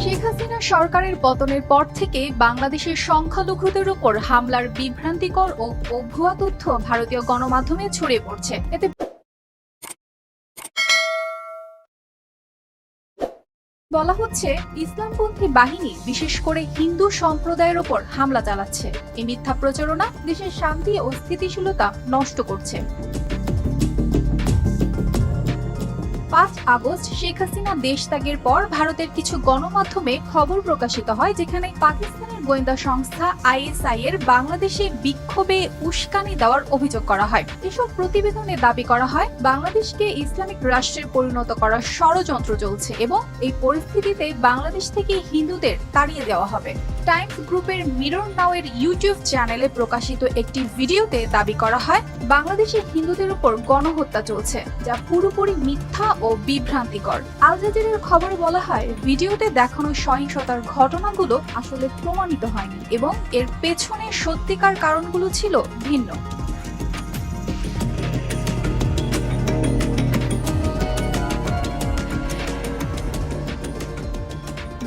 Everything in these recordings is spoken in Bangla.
শেখ হাসিনা সরকারের পতনের পর থেকে বাংলাদেশের সংখ্যালঘুদের উপর হামলার বিভ্রান্তিকর ও ভুয়া তথ্য ভারতীয় গণমাধ্যমে ছড়িয়ে পড়ছে। এতে বলা হচ্ছে, ইসলামপন্থী বাহিনী বিশেষ করে হিন্দু সম্প্রদায়ের উপর হামলা চালাচ্ছে। এই মিথ্যা প্রচারণা দেশের শান্তি ও স্থিতিশীলতা নষ্ট করছে। ৫ আগস্ট শেখ হাসিনা দেশ ত্যাগের পর ভারতের কিছু গণমাধ্যমে খবর প্রকাশিত হয়, যেখানে পাকিস্তানের গোয়েন্দা সংস্থা আইএসআই এর বাংলাদেশে বিক্ষোভে উস্কানি দেওয়ার অভিযোগ করা হয়। এসব প্রতিবেদনে দাবি করা হয় বাংলাদেশকে ইসলামিক রাষ্ট্রে পরিণত করার ষড়যন্ত্র চলছে এবং এই পরিস্থিতিতে বাংলাদেশ থেকে হিন্দুদের তাড়িয়ে দেওয়া হবে। টাইমস গ্রুপের মিরর নাও এর ইউটিউব চ্যানেলে প্রকাশিত একটি ভিডিওতে দাবি করা হয় বাংলাদেশের হিন্দুদের উপর গণহত্যা চলছে, যা পুরোপুরি মিথ্যা ও বিভ্রান্তিকর। আল জাজিরার খবরে বলা হয়, ভিডিওতে দেখানো সহিংসতার ঘটনাগুলো আসলে প্রমাণিত হয়নি এবং এর পেছনে সত্যিকার কারণগুলো ছিল ভিন্ন।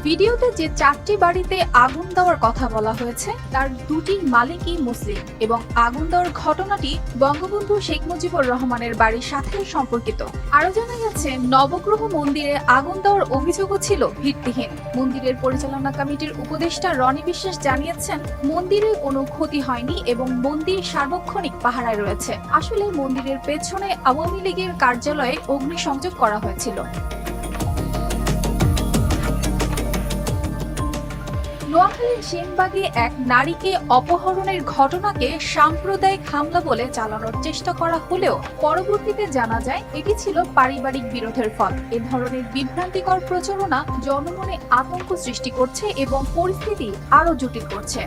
ভিডিওতে যে 4টি বাড়িতে আগুন দেওয়ার কথা বলা হয়েছে তার 2টির মালিকই মুসলিম এবং আগুন দেওয়ার ঘটনাটি বঙ্গবন্ধু শেখ মুজিবুর রহমানের বাড়ির সাথে সম্পর্কিত। আরো জানা গেছে, নবগ্রহ মন্দিরে আগুন দেওয়ার অভিযোগও ছিল ভিত্তিহীন। মন্দিরের পরিচালনা কমিটির উপদেষ্টা রনি বিশ্বাস জানিয়েছেন, মন্দিরে কোনো ক্ষতি হয়নি এবং মন্দির সার্বক্ষণিক পাহারায় রয়েছে। আসলে মন্দিরের পেছনে আওয়ামী লীগের কার্যালয়ে অগ্নিসংযোগ করা হয়েছিল। নোয়াখালীর সেনবাগে এক নারীকে অপহরণের ঘটনাকে সাম্প্রদায়িক হামলা বলে চালানোর চেষ্টা করা হলেও পরবর্তীতে জানা যায় এটি ছিল পারিবারিক বিরোধের ফল। এ ধরনের বিভ্রান্তিকর প্রচারণা জনমনে আতঙ্ক সৃষ্টি করছে এবং পরিস্থিতি আরও জটিল করছে।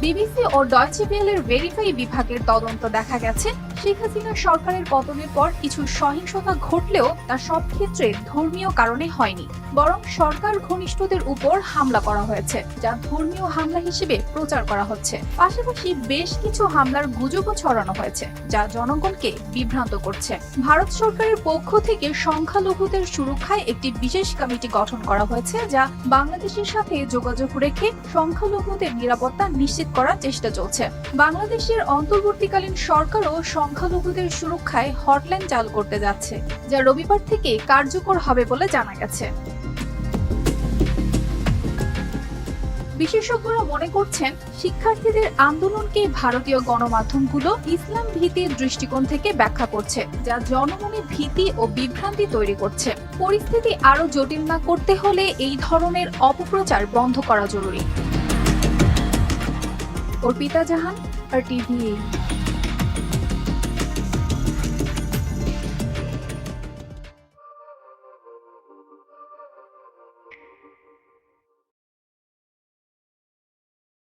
বিবিসি ও ডয়চে ভেলের ভেরিফাই বিভাগের তদন্ত দেখা গেছে, শেখ হাসিনা সরকারের পতনের পর কিছু সহিংসতা ঘটলেও তা সব ক্ষেত্রে ধর্মীয় কারণে হয়নি, বরং সরকার ঘনিষ্ঠদের উপর হামলা করা হয়েছে, যা ধর্মীয় হামলা হিসেবে প্রচার করা হচ্ছে। পাশাপাশি বেশ কিছু হামলার গুজবও ছড়ানো হয়েছে, যা জনগণকে বিভ্রান্ত করছে। ভারত সরকারের পক্ষ থেকে সংখ্যালঘুদের সুরক্ষায় একটি বিশেষ কমিটি গঠন করা হয়েছে, যা বাংলাদেশের সাথে যোগাযোগ রেখে সংখ্যালঘুদের নিরাপত্তা নিশ্চিত করার চেষ্টা চলছে। বাংলাদেশের অন্তর্বর্তীকালীন সরকারও সংখ্যালঘুদের সুরক্ষায় হটলাইন চালু করতে যাচ্ছে, যা রবিবার থেকে কার্যকর হবে বলে জানা গেছে। বিশেষজ্ঞরা মনে করছেন, শিক্ষার্থীদের আন্দোলনকে ভারতীয় গণমাধ্যমগুলো ইসলাম ভীতির দৃষ্টিকোণ থেকে ব্যাখ্যা করছে, যা জনমনে ভীতি ও বিভ্রান্তি তৈরি করছে। পরিস্থিতি আরও জটিল না করতে হলে এই ধরনের অপপ্রচার বন্ধ করা জরুরি। অর্পিতা জাহান, RTV।